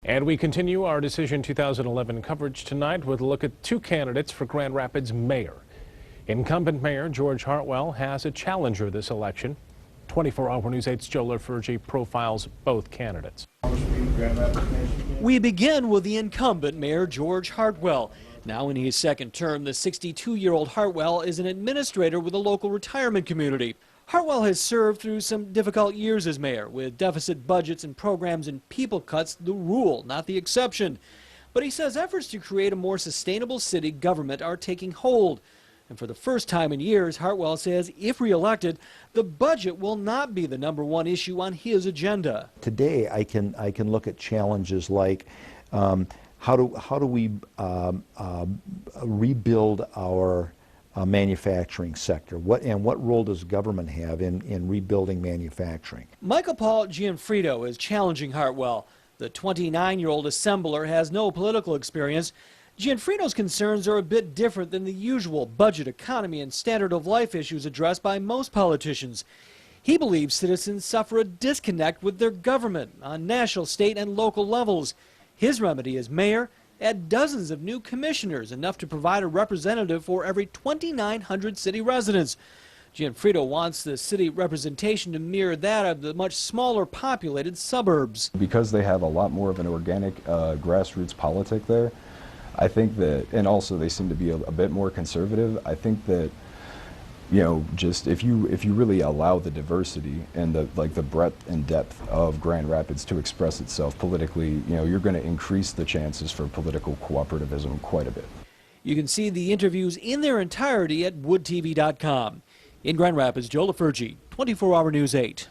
And we continue our Decision 2011 coverage tonight with a look at two candidates for Grand Rapids mayor. Incumbent Mayor George Heartwell has a challenger this election. 24-Hour News 8's Joe Lafergie profiles both candidates. We begin with the incumbent Mayor George Heartwell. Now in his second term, the 62-year-old Heartwell is an administrator with a local retirement community. Heartwell has served through some difficult years as mayor, with deficit budgets and programs and people cuts the rule, not the exception. But he says efforts to create a more sustainable city government are taking hold. And for the first time in years, Heartwell says if reelected, the budget will not be the #1 issue on his agenda. Today, I can look at challenges like how do we rebuild our manufacturing sector? What role does government have in rebuilding manufacturing? Michael-Paul Gionfriddo is challenging Heartwell. The 29-year-old assembler has no political experience. Gionfriddo's concerns are a bit different than the usual budget, economy, and standard of life issues addressed by most politicians. He believes citizens suffer a disconnect with their government on national, state, and local levels. His remedy as mayor: add dozens of new commissioners, enough to provide a representative for every 2,900 city residents. Gionfriddo wants the city representation to mirror that of the much smaller populated suburbs. Because they have a lot more of an organic grassroots politic there, I think that, and also they seem to be a bit more conservative. I think that, you know, just if you really allow the diversity and the breadth and depth of Grand Rapids to express itself politically, you know, you're going to increase the chances for political cooperativism quite a bit. You can see the interviews in their entirety at woodtv.com. In Grand Rapids, Joe Lafergie, 24-Hour News 8.